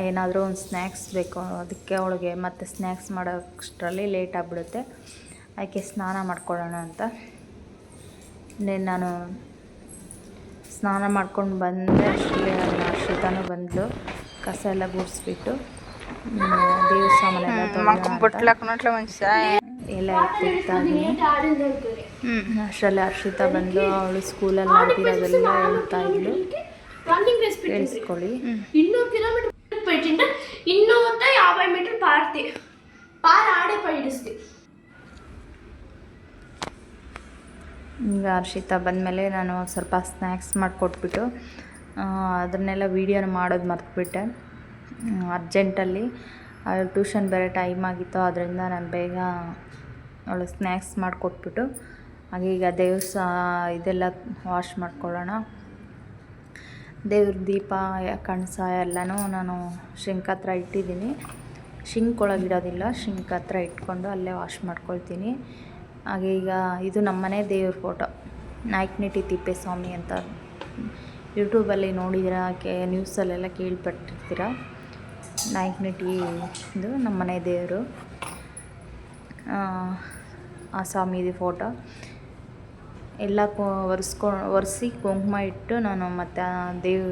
Speaker 1: ಏನಾದರೂ ಒಂದು ಸ್ನ್ಯಾಕ್ಸ್ ಬೇಕು, ಅದಕ್ಕೆ ಅವಳಿಗೆ ಮತ್ತೆ ಸ್ನ್ಯಾಕ್ಸ್ ಮಾಡೋಷ್ಟರಲ್ಲಿ ಲೇಟ್ ಆಗಿಬಿಡುತ್ತೆ. ಅದಕ್ಕೆ ಸ್ನಾನ ಮಾಡ್ಕೊಳ್ಳೋಣ ಅಂತ ನಾನು ಸ್ನಾನ ಮಾಡ್ಕೊಂಡು ಬಂದೆ. ಅಷ್ಟರಲ್ಲಿ ನನ್ನ ಹರ್ಷಿತಾನು ಬಂದಳು. ಕಸ ಎಲ್ಲ ಗುಡಿಸ್ಬಿಟ್ಟು ದೇವ್ರ ಸಾಮಾನೆಲ್ಲ ಎಲ್ಲ ಇಟ್ಟಿರ್ತಾಯಿದ್ದೀನಿ. ಅಷ್ಟರಲ್ಲಿ ಹರ್ಷಿತಾ ಬಂದು ಅವಳು ಸ್ಕೂಲಲ್ಲಿ ಮಾಡ್ತಿರೋದೆಲ್ಲ ಹೇಳ್ತಾ ಇದ್ಳು, ಕೇಳಿಸ್ಕೊಳ್ಳಿ.
Speaker 2: 200 కిలోమీటర్ పెట్టింటే 250 మీటర్ పాడితే పార ఆడే పడిస్తే
Speaker 1: ಈಗ ಹರ್ಷಿತಾ ಬಂದಮೇಲೆ ನಾನು ಸ್ವಲ್ಪ ಸ್ನ್ಯಾಕ್ಸ್ ಮಾಡಿಕೊಟ್ಬಿಟ್ಟು ಅದನ್ನೆಲ್ಲ ವೀಡಿಯೋನ ಮಾಡೋದು ಮರ್ತುಬಿಟ್ಟೆ ಅರ್ಜೆಂಟಲ್ಲಿ. ಟ್ಯೂಷನ್ ಬೇರೆ ಟೈಮ್ ಆಗಿತ್ತು, ಅದರಿಂದ ನಾನು ಬೇಗ ಅವಳು ಸ್ನ್ಯಾಕ್ಸ್ ಮಾಡಿಕೊಟ್ಬಿಟ್ಟು ಹಾಗೆ ಈಗ ಇದೆಲ್ಲ ವಾಶ್ ಮಾಡ್ಕೊಳ್ಳೋಣ. ದೇವ್ರ ದೀಪ ಕಣಸ ಎಲ್ಲನೂ ನಾನು ಶಿಂಕ್ ಹತ್ರ ಇಟ್ಟಿದ್ದೀನಿ. ಶಿಂಕ್ ಒಳಗಿಡೋದಿಲ್ಲ, ಶಿಂಕ್ ಹತ್ರ ಇಟ್ಕೊಂಡು ಅಲ್ಲೇ ವಾಶ್ ಮಾಡ್ಕೊಳ್ತೀನಿ. ಹಾಗೆ ಈಗ ಇದು ನಮ್ಮನೆ ದೇವ್ರ ಫೋಟೋ, ನಾಯಕನಟ್ಟಿ ತಿಪ್ಪೇಸ್ವಾಮಿ ಅಂತ ಯೂಟ್ಯೂಬಲ್ಲಿ ನೋಡಿದಿರ, ನ್ಯೂಸಲ್ಲೆಲ್ಲ ಕೇಳ್ಪಟ್ಟಿರ್ತೀರ. ನಾಯಕನಟ್ಟಿ ಇದು ನಮ್ಮನೆ ದೇವರು, ಆ ಸ್ವಾಮಿದು ಫೋಟೋ ಎಲ್ಲ ಒರೆಸಿ ಕುಂಕುಮ ಇಟ್ಟು ನಾನು ಮತ್ತು ದೇವ್ರ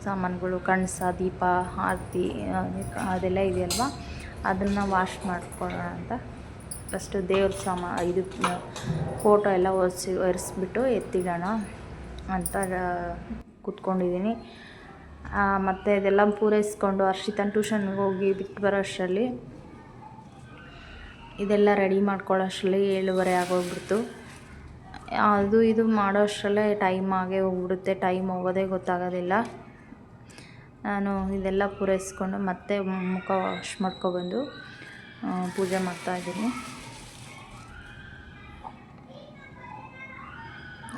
Speaker 1: ಸಾಮಾನುಗಳು ಕಣಸ ದೀಪ ಆರತಿ ಅದೆಲ್ಲ ಇದೆಯಲ್ವ ಅದನ್ನು ವಾಶ್ ಮಾಡ್ಕೊಳ್ಳೋಣ ಅಂತ ಫಸ್ಟು ದೇವ್ರ ಇದು ಫೋಟೋ ಎಲ್ಲ ಒರೆಸ್ಬಿಟ್ಟು ಎತ್ತಿಡೋಣ ಅಂತ ಕೂತ್ಕೊಂಡಿದ್ದೀನಿ. ಮತ್ತು ಇದೆಲ್ಲ ಪೂರೈಸ್ಕೊಂಡು ಹರ್ಷಿತನ ಟ್ಯೂಷನ್ಗೆ ಹೋಗಿ ಬಿಟ್ಟು ಬರೋ ಅಷ್ಟರಲ್ಲಿ ಇದೆಲ್ಲ ರೆಡಿ ಮಾಡ್ಕೊಳ್ಳೋ ಅಷ್ಟರಲ್ಲಿ 7:30 ಆಗೋಗ್ಬಿಡ್ತು. ಅದು ಇದು ಮಾಡೋ ಅಷ್ಟರಲ್ಲೇ ಟೈಮ್ ಆಗೇ ಹೋಗ್ಬಿಡುತ್ತೆ, ಟೈಮ್ ಹೋಗೋದೇ ಗೊತ್ತಾಗೋದಿಲ್ಲ. ನಾನು ಇದೆಲ್ಲ ಪೂರೈಸ್ಕೊಂಡು ಮತ್ತೆ ಮುಖ ವಾಶ್ ಮಾಡ್ಕೊಬಂದು ಪೂಜೆ ಮಾಡ್ತಾಯಿದ್ದೀನಿ.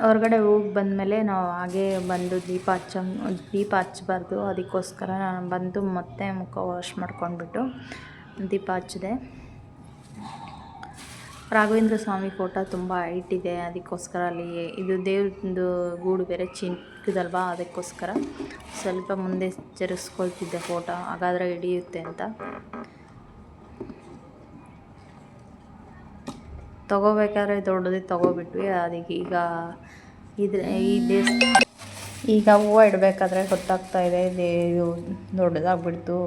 Speaker 1: ಹೊರಗಡೆ ಹೋಗಿ ಬಂದಮೇಲೆ ನಾವು ಹಾಗೇ ಬಂದು ದೀಪ ಹಚ್ಚಬಾರ್ದು, ಅದಕ್ಕೋಸ್ಕರ ನಾನು ಬಂದು ಮತ್ತೆ ಮುಖ ವಾಶ್ ಮಾಡ್ಕೊಂಡ್ಬಿಟ್ಟು ದೀಪ ಹಚ್ಚಿದೆ. ರಾಘವೇಂದ್ರ ಸ್ವಾಮಿ ಫೋಟೋ ತುಂಬ ಹೈಟ್ ಇದೆ, ಅದಕ್ಕೋಸ್ಕರ ಅಲ್ಲಿ ಇದು ದೇವ್ರದ್ದು ಗೂಡು ಬೇರೆ ಚಿಕ್ಕದಲ್ವ, ಅದಕ್ಕೋಸ್ಕರ ಸ್ವಲ್ಪ ಮುಂದೆ ಚರಿಸ್ಕೊಳ್ತಿದ್ದೆ ಫೋಟೋ, ಹಾಗಾದರೆ ಹಿಡಿಯುತ್ತೆ ಅಂತ. ತೊಗೋಬೇಕಾದ್ರೆ ದೊಡ್ಡದೇ ತೊಗೋಬಿಟ್ವಿ. ಅದಕ್ಕೆ ಈಗ ಹೂವು ಇಡಬೇಕಾದ್ರೆ ಗೊತ್ತಾಗ್ತಾಯಿದೆ ಇದು ದೊಡ್ಡದಾಗ್ಬಿಡ್ತು,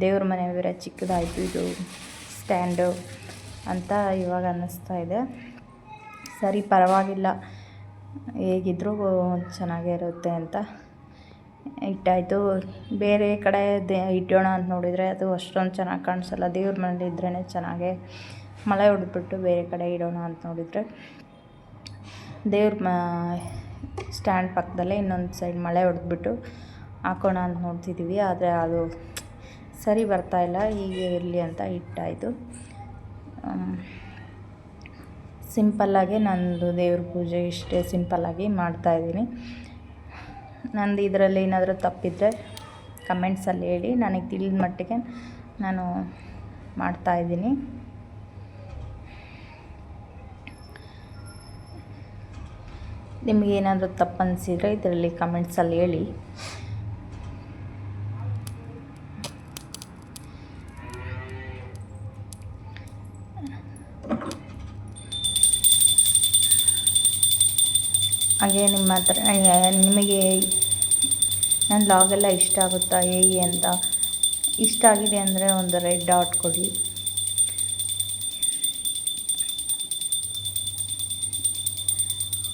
Speaker 1: ದೇವ್ರ ಮನೆ ಬೇರೆ ಚಿಕ್ಕದಾಯಿತು ಇದು ಸ್ಟ್ಯಾಂಡು ಅಂತ ಇವಾಗ ಅನ್ನಿಸ್ತಾ ಇದೆ. ಸರಿ ಪರವಾಗಿಲ್ಲ, ಹೇಗಿದ್ದರೂ ಚೆನ್ನಾಗೇ ಇರುತ್ತೆ ಅಂತ ಇಟ್ಟಾಯಿತು. ಬೇರೆ ಕಡೆ ಇಟ್ಟೋಣ ಅಂತ ನೋಡಿದರೆ ಅದು ಅಷ್ಟೊಂದು ಚೆನ್ನಾಗಿ ಕಾಣಿಸಲ್ಲ. ದೇವ್ರ ಮನೇಲಿ ಇದ್ರೇ ಚೆನ್ನಾಗೇ ಮಳೆ ಹೊಡೆದ್ಬಿಟ್ಟು ಬೇರೆ ಕಡೆ ಇಡೋಣ ಅಂತ ನೋಡಿದರೆ ದೇವ್ರ ಸ್ಟ್ಯಾಂಡ್ ಪಕ್ಕದಲ್ಲೇ ಇನ್ನೊಂದು ಸೈಡ್ ಮಳೆ ಹೊಡೆದ್ಬಿಟ್ಟು ಹಾಕೋಣ ಅಂತ ನೋಡ್ತಿದ್ದೀವಿ. ಆದರೆ ಅದು ಸರಿ ಬರ್ತಾಯಿಲ್ಲ, ಹೀಗೆ ಇರಲಿ ಅಂತ ಇಟ್ಟಾಯಿತು. ಸಿಂಪಲ್ಲಾಗಿ ನಂದು ದೇವ್ರ ಪೂಜೆ ಇಷ್ಟೇ ಸಿಂಪಲ್ಲಾಗಿ ಮಾಡ್ತಾಯಿದ್ದೀನಿ. ನಂದು ಇದರಲ್ಲಿ ಏನಾದರೂ ತಪ್ಪಿದರೆ ಕಮೆಂಟ್ಸಲ್ಲಿ ಹೇಳಿ, ನನಗೆ ತಿಳಿದ ಮಟ್ಟಿಗೆ ನಾನು ಮಾಡ್ತಾಯಿದ್ದೀನಿ. ನಿಮಗೇನಾದರೂ ತಪ್ಪು ಅನಿಸಿದರೆ ಇದರಲ್ಲಿ ಕಮೆಂಟ್ಸಲ್ಲಿ ಹೇಳಿ. ಹಾಗೆ ನಿಮ್ಮ ಹತ್ರ ನಿಮಗೆ ನನ್ನ ಲಾಗೆಲ್ಲ ಇಷ್ಟ ಆಗುತ್ತಾ ಹೇಗೆ ಅಂತ, ಇಷ್ಟ ಆಗಿದೆ ಅಂದರೆ ಒಂದು ರೆಡ್ ಡಾಟ್ ಕೊಡಿ.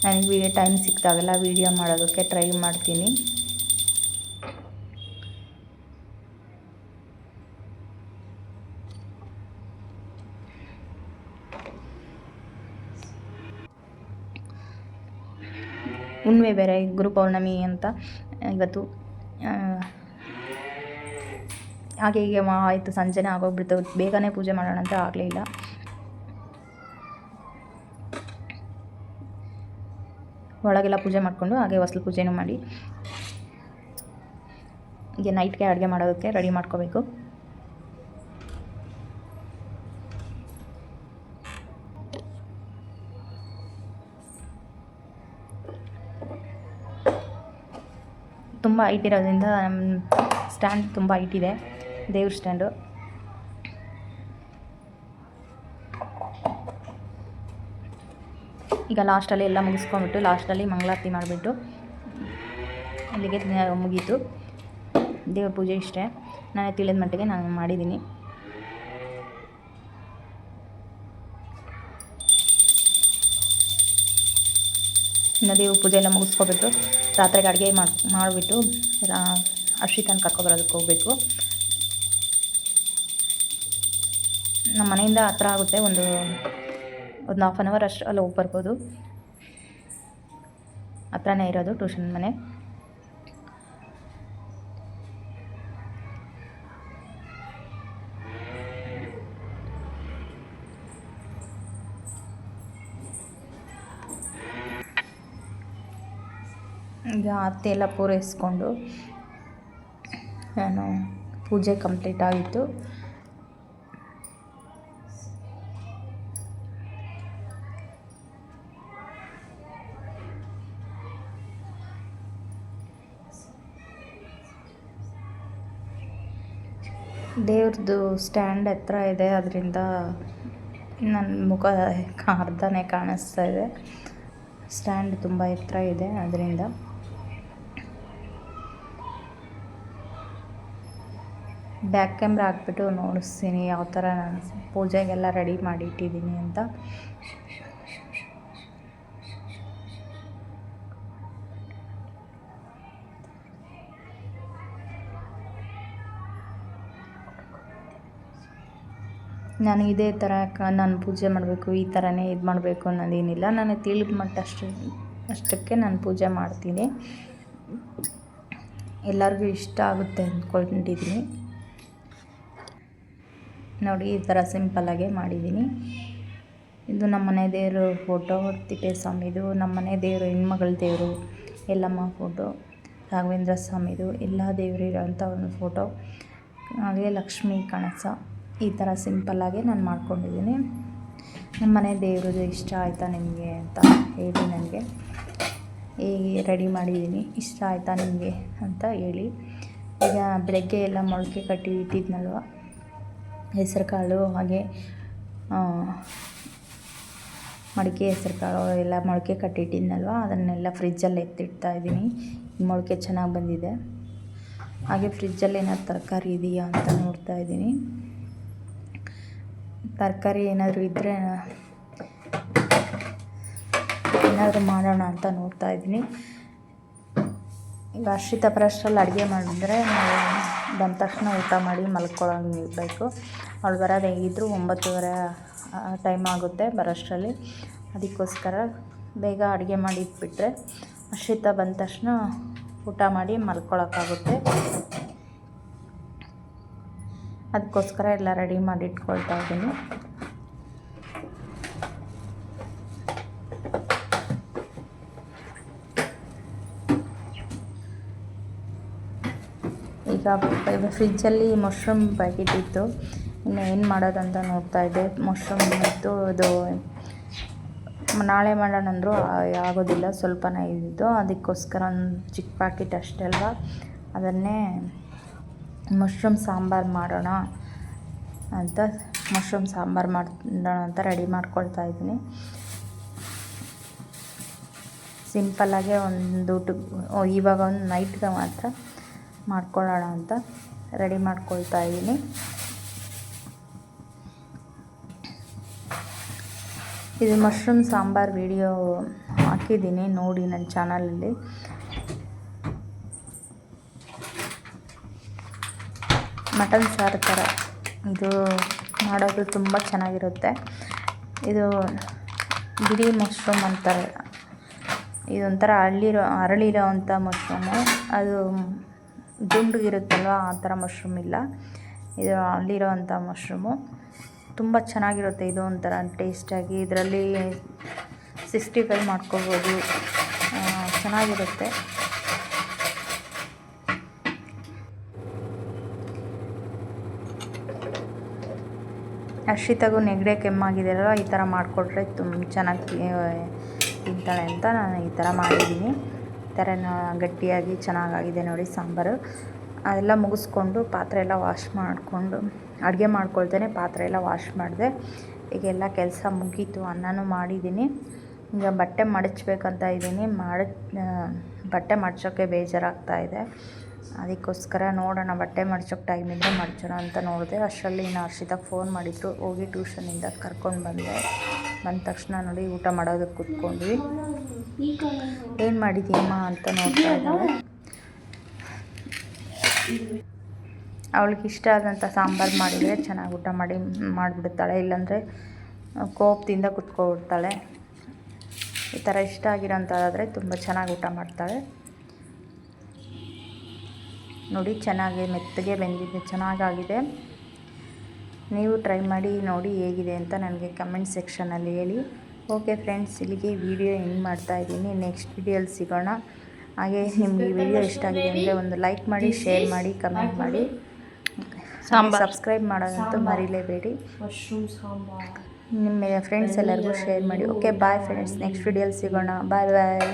Speaker 1: ನನಗೆ ಟೈಮ್ ಸಿಕ್ಕಿದಾಗೆಲ್ಲ ವೀಡಿಯೋ ಮಾಡೋದಕ್ಕೆ ಟ್ರೈ ಮಾಡ್ತೀನಿ. ಹುಣ್ಣಿಮೆ ಬೇರೆ, ಗುರು ಪೌರ್ಣಮಿ ಅಂತ ಇವತ್ತು. ಹಾಗೆ ಹೀಗೆ ಆಯಿತು, ಸಂಜೆನೇ ಆಗೋಗ್ಬಿಡ್ತು. ಬೇಗನೆ ಪೂಜೆ ಮಾಡೋಣ ಅಂತ ಆಗಲೇ ಇಲ್ಲ. ಒಳಗೆಲ್ಲ ಪೂಜೆ ಮಾಡಿಕೊಂಡು ಹಾಗೆ ಹೊಸ್ಲು ಪೂಜೆನೂ ಮಾಡಿ ಹೀಗೆ ನೈಟ್ಗೆ ಅಡುಗೆ ಮಾಡೋದಕ್ಕೆ ರೆಡಿ ಮಾಡ್ಕೋಬೇಕು. ತುಂಬ ಹೈಟ್ ಇರೋದ್ರಿಂದ ಸ್ಟ್ಯಾಂಡ್ ತುಂಬ ಹೈಟ್ ಇದೆ, ದೇವ್ರ ಸ್ಟ್ಯಾಂಡು. ಈಗ ಲಾಸ್ಟಲ್ಲಿ ಎಲ್ಲ ಮುಗಿಸ್ಕೊಂಬಿಟ್ಟು ಲಾಸ್ಟಲ್ಲಿ ಮಂಗಳಾರತಿ ಮಾಡಿಬಿಟ್ಟು ಅಲ್ಲಿಗೆ ಮುಗೀತು ದೇವ್ರ ಪೂಜೆ. ಇಷ್ಟೇ ನನಗೆ ತಿಳಿದ ಮಟ್ಟಿಗೆ ನಾನು ಮಾಡಿದ್ದೀನಿ. ಇನ್ನು ದೇವ್ರ ಪೂಜೆ ಎಲ್ಲ ಮುಗಿಸ್ಕೊಬಿಟ್ಟು ರಾತ್ರಿಗೆ ಅಡುಗೆ ಮಾಡಿಬಿಟ್ಟು ಹರ್ಷಿತನ ಕರ್ಕೊಬರೋದಕ್ಕೆ ಹೋಗಬೇಕು. ನಮ್ಮ ಮನೆಯಿಂದ ಹತ್ರ ಆಗುತ್ತೆ, ಒಂದು 1/2 hour ಅಷ್ಟು ಅಲ್ಲಿ ಹೋಗಿ ಬರ್ಬೋದು. ಹತ್ರನೇ ಇರೋದು ಟ್ಯೂಷನ್ ಮನೆ. ಈಗ ಅತ್ತೆ ಎಲ್ಲ ಪೂರೈಸ್ಕೊಂಡು ನಾನು ಪೂಜೆ ಕಂಪ್ಲೀಟ್ ಆಗಿತ್ತು. ದೇವ್ರದ್ದು ಸ್ಟ್ಯಾಂಡ್ ಹತ್ರ ಇದೆ, ಅದರಿಂದ ನನ್ನ ಮುಖ ಅರ್ಧನೇ ಕಾಣಿಸ್ತಾ ಇದೆ. ಸ್ಟ್ಯಾಂಡ್ ತುಂಬ ಎತ್ತರ ಇದೆ, ಅದರಿಂದ ಬ್ಯಾಕ್ ಕ್ಯಾಮ್ರಾ ಹಾಕ್ಬಿಟ್ಟು ನೋಡಿಸ್ತೀನಿ ಯಾವ ಥರ ನಾನು ಪೂಜೆಗೆಲ್ಲ ರೆಡಿ ಮಾಡಿ ಇಟ್ಟಿದ್ದೀನಿ ಅಂತ. ನಾನು ಇದೇ ಥರ ನಾನು ಪೂಜೆ ಮಾಡಬೇಕು, ಈ ಥರನೇ ಇದು ಮಾಡಬೇಕು ಅನ್ನೋದೇನಿಲ್ಲ. ನನಗೆ ತಿಳಿದ ಮಟ್ಟ ಅಷ್ಟಕ್ಕೆ ನಾನು ಪೂಜೆ ಮಾಡ್ತೀನಿ. ಎಲ್ಲರಿಗೂ ಇಷ್ಟ ಆಗುತ್ತೆ ಅಂದ್ಕೊಂಡಿದ್ದೀನಿ. ನೋಡಿ, ಈ ಥರ ಸಿಂಪಲ್ಲಾಗೆ ಮಾಡಿದ್ದೀನಿ. ಇದು ನಮ್ಮ ಮನೆ ದೇವರು ಫೋಟೋ, ತಿಪ್ಪೇಸ್ವಾಮಿದು. ನಮ್ಮ ಮನೆ ದೇವರು, ಹೆಣ್ಮಗಳ ದೇವರು, ಎಲ್ಲಮ್ಮ ಫೋಟೋ, ರಾಘವೇಂದ್ರ ಸ್ವಾಮಿದು, ಎಲ್ಲ ದೇವರಿರೋಂಥ ಒಂದು ಫೋಟೋ, ಹಾಗೆ ಲಕ್ಷ್ಮೀ ಕಣಸ. ಈ ಥರ ಸಿಂಪಲ್ಲಾಗೆ ನಾನು ಮಾಡ್ಕೊಂಡಿದ್ದೀನಿ. ನಮ್ಮ ಮನೆ ದೇವ್ರದ್ದು ಇಷ್ಟ ಆಯಿತಾ ನಿಮಗೆ ಅಂತ ಹೇಳಿ, ನನಗೆ ಹೇಗೆ ರೆಡಿ ಮಾಡಿದ್ದೀನಿ, ಇಷ್ಟ ಆಯಿತಾ ನಿಮಗೆ ಅಂತ ಹೇಳಿ. ಈಗ ಬೆಳಗ್ಗೆ ಎಲ್ಲ ಮೊಳಕೆ ಕಟ್ಟಿ ಇಟ್ಟಿದ್ನಲ್ವ, ಹೆಸರು ಕಾಳು, ಹಾಗೆ ಮಡಿಕೆ ಹೆಸರು ಕಾಳು ಎಲ್ಲ ಮೊಳಕೆ ಕಟ್ಟಿಟ್ಟಿದ್ನಲ್ವ, ಅದನ್ನೆಲ್ಲ ಫ್ರಿಜ್ಜಲ್ಲಿ ಎತ್ತಿಡ್ತಾಯಿದ್ದೀನಿ. ಮೊಳಕೆ ಚೆನ್ನಾಗಿ ಬಂದಿದೆ. ಹಾಗೆ ಫ್ರಿಜ್ಜಲ್ಲಿ ಏನಾದ್ರು ತರಕಾರಿ ಇದೆಯಾ ಅಂತ ನೋಡ್ತಾಯಿದ್ದೀನಿ. ತರಕಾರಿ ಏನಾದರೂ ಇದ್ದರೆ ಏನಾದರೂ ಮಾಡೋಣ ಅಂತ ನೋಡ್ತಾಯಿದ್ದೀನಿ. ಈಗ ಹರ್ಷಿತ ಬರೋಷ್ಟರಲ್ಲಿ ಅಡುಗೆ ಮಾಡಿದ್ರೆ ನಾವು ಬಂದ ತಕ್ಷಣ ಊಟ ಮಾಡಿ ಮಲ್ಕೊಳ್ಳೋಂಗಿರಬೇಕು. ಅವಳು ಬರೋದು ಹೇಗಿದ್ದರೂ 9:30 ಟೈಮ್ ಆಗುತ್ತೆ ಬರೋಷ್ಟರಲ್ಲಿ. ಅದಕ್ಕೋಸ್ಕರ ಬೇಗ ಅಡುಗೆ ಮಾಡಿ ಇಟ್ಬಿಟ್ರೆ ಹರ್ಷಿತ ಬಂದ ತಕ್ಷಣ ಊಟ ಮಾಡಿ ಮಲ್ಕೊಳ್ಳೋಕ್ಕಾಗುತ್ತೆ. ಅದಕ್ಕೋಸ್ಕರ ಎಲ್ಲ ರೆಡಿ ಮಾಡಿ ಇಟ್ಕೊಳ್ತಾ ಇದ್ದೀನಿ. ಈಗ ಫ್ರಿಜ್ಜಲ್ಲಿ ಮಶ್ರೂಮ್ ಪ್ಯಾಕೆಟ್ ಇತ್ತು, ಇನ್ನು ಏನು ಮಾಡೋದಂತ ನೋಡ್ತಾಯಿದ್ದೆ. ಮಶ್ರೂಮ್ ಇತ್ತು, ಇದು ನಾಳೆ ಮಾಡೋಣ ಅಂದರು ಆಗೋದಿಲ್ಲ, ಸ್ವಲ್ಪನೇ ಇದ್ದಿದ್ದು. ಅದಕ್ಕೋಸ್ಕರ ಒಂದು ಚಿಕ್ಕ ಪ್ಯಾಕೆಟ್ ಅಷ್ಟೇ ಅಲ್ವಾ, ಅದನ್ನೇ ಮಶ್ರೂಮ್ ಸಾಂಬಾರು ಮಾಡೋಣ ಅಂತ ಮಶ್ರೂಮ್ ಸಾಂಬಾರು ಮಾಡೋಣ ಅಂತ ರೆಡಿ ಮಾಡ್ಕೊಳ್ತಾ ಇದ್ದೀನಿ. ಸಿಂಪಲ್ಲಾಗೆ ಒಂದು ಇವಾಗ ಒಂದು ನೈಟ್ಗೆ ಮಾತ್ರ ಮಾಡ್ಕೊಳ್ಳೋಣ ಅಂತ ರೆಡಿ ಮಾಡ್ಕೊಳ್ತಾ ಇದ್ದೀನಿ. ಇದು ಮಶ್ರೂಮ್ ಸಾಂಬಾರು ವಿಡಿಯೋ ಹಾಕಿದ್ದೀನಿ, ನೋಡಿ ನನ್ನ ಚಾನಲಲ್ಲಿ. ಮಟನ್ ಸಾರು ಥರ ಇದು ಮಾಡೋದು ತುಂಬ ಚೆನ್ನಾಗಿರುತ್ತೆ. ಇದು ಬಿಳಿ ಮಶ್ರೂಮ್ ಅಂತಾರೆ. ಇದೊಂಥರ ಅರಳಿರೋ ಅಂಥ ಮಶ್ರೂಮು. ಅದು ದುಂಡಗಿರುತ್ತಲ್ವ, ಆ ಥರ ಮಶ್ರೂಮ್ ಇಲ್ಲ, ಇದು ಅರಳಿರೋ ಅಂಥ ಮಶ್ರೂಮು. ತುಂಬ ಚೆನ್ನಾಗಿರುತ್ತೆ. ಇದು ಒಂಥರ ಟೇಸ್ಟಾಗಿ ಇದರಲ್ಲಿ 65 ಮಾಡ್ಕೊಬೋದು, ಚೆನ್ನಾಗಿರುತ್ತೆ. ಹರ್ಷಿತಾಗೂ ನೆಗಡಿ ಕೆಮ್ಮಾಗಿದೆಯಲ್ವ, ಈ ಥರ ಮಾಡಿಕೊಟ್ರೆ ತುಂಬ ಚೆನ್ನಾಗಿ ತಿಂತಾಳೆ ಅಂತ ನಾನು ಈ ಥರ ಮಾಡಿದ್ದೀನಿ. ಈ ಥರ ಗಟ್ಟಿಯಾಗಿ ಚೆನ್ನಾಗಾಗಿದೆ ನೋಡಿ ಸಾಂಬಾರು. ಅದೆಲ್ಲ ಮುಗಿಸ್ಕೊಂಡು ಪಾತ್ರೆ ಎಲ್ಲ ವಾಶ್ ಮಾಡಿಕೊಂಡು ಅಡುಗೆ ಮಾಡ್ಕೊಳ್ತೇನೆ. ಪಾತ್ರೆ ಎಲ್ಲ ವಾಶ್ ಮಾಡಿದೆ. ಈಗೆಲ್ಲ ಕೆಲಸ ಮುಗೀತು, ಅನ್ನನೂ ಮಾಡಿದ್ದೀನಿ. ಈಗ ಬಟ್ಟೆ ಮಡಚಬೇಕಂತ ಇದ್ದೀನಿ. ಬಟ್ಟೆ ಮಡ್ಚೋಕ್ಕೆ ಬೇಜಾರಾಗ್ತಾಯಿದೆ. ಅದಕ್ಕೋಸ್ಕರ ನೋಡೋಣ, ಬಟ್ಟೆ ಮಡ್ಚೋಕ್ಕೆ ಟೈಮ್ ಇದ್ದರೆ ಮಡ್ಚೋಣ ಅಂತ ನೋಡಿದೆ. ಅಷ್ಟರಲ್ಲಿ ಇನ್ನು ಹರ್ಷಿತಾಗೆ ಫೋನ್ ಮಾಡಿದ್ರು, ಹೋಗಿ ಟ್ಯೂಷನಿಂದ ಕರ್ಕೊಂಡು ಬಂದೆ. ಬಂದ ತಕ್ಷಣ ನೋಡಿ ಊಟ ಮಾಡೋದಕ್ಕೆ ಕೂತ್ಕೊಂಡ್ವಿ. ಏನು ಮಾಡಿದ್ದೀಯಮ್ಮ ಅಂತ ನೋಡ್ತಾ ಇದ್ದಾಳೆ. ಅವಳಿಗೆ ಇಷ್ಟ ಆದಂಥ ಸಾಂಬಾರು ಮಾಡಿದರೆ ಚೆನ್ನಾಗಿ ಊಟ ಮಾಡಿಬಿಡ್ತಾಳೆ, ಇಲ್ಲಾಂದರೆ ಕೋಪದಿಂದ ಕುತ್ಕೊಬಿಡ್ತಾಳೆ. ಈ ಥರ ಇಷ್ಟ ಆಗಿರೋಂಥದ್ದಾದರೆ ತುಂಬ ಚೆನ್ನಾಗಿ ಊಟ ಮಾಡ್ತಾಳೆ. ನೋಡಿ ಚೆನ್ನಾಗಿ ಮೆತ್ತಗೆ ಬೆಂದಿದೆ, ಚೆನ್ನಾಗಾಗಿದೆ. ನೀವು ಟ್ರೈ ಮಾಡಿ ನೋಡಿ ಹೇಗಿದೆ ಅಂತ ನನಗೆ ಕಮೆಂಟ್ ಸೆಕ್ಷನಲ್ಲಿ ಹೇಳಿ. ಓಕೆ ಫ್ರೆಂಡ್ಸ್, ಇಲ್ಲಿಗೆ ವಿಡಿಯೋ ಎಂಡ್ ಮಾಡ್ತಾಯಿದ್ದೀನಿ. ನೆಕ್ಸ್ಟ್ ವಿಡಿಯೋಲಿ ಸಿಗೋಣ. ಹಾಗೆ ನಿಮಗೆ ವಿಡಿಯೋ ಇಷ್ಟ ಆಗಿದೆ ಅಂದರೆ ಒಂದು ಲೈಕ್ ಮಾಡಿ, ಶೇರ್ ಮಾಡಿ, ಕಮೆಂಟ್ ಮಾಡಿ, ಸಬ್ಸ್ಕ್ರೈಬ್ ಮಾಡೋದಂತೂ ಮರಿಲೇಬೇಡಿ.
Speaker 2: ಮಶ್ರೂಮ್ ಸಾಂಬಾರ್.
Speaker 1: ನಿಮ್ಮ ಫ್ರೆಂಡ್ಸ್ ಎಲ್ಲರಿಗೂ ಶೇರ್ ಮಾಡಿ. ಓಕೆ ಬಾಯ್ ಫ್ರೆಂಡ್ಸ್, ನೆಕ್ಸ್ಟ್ ವಿಡಿಯೋಲಿ ಸಿಗೋಣ. ಬಾಯ್ ಬಾಯ್.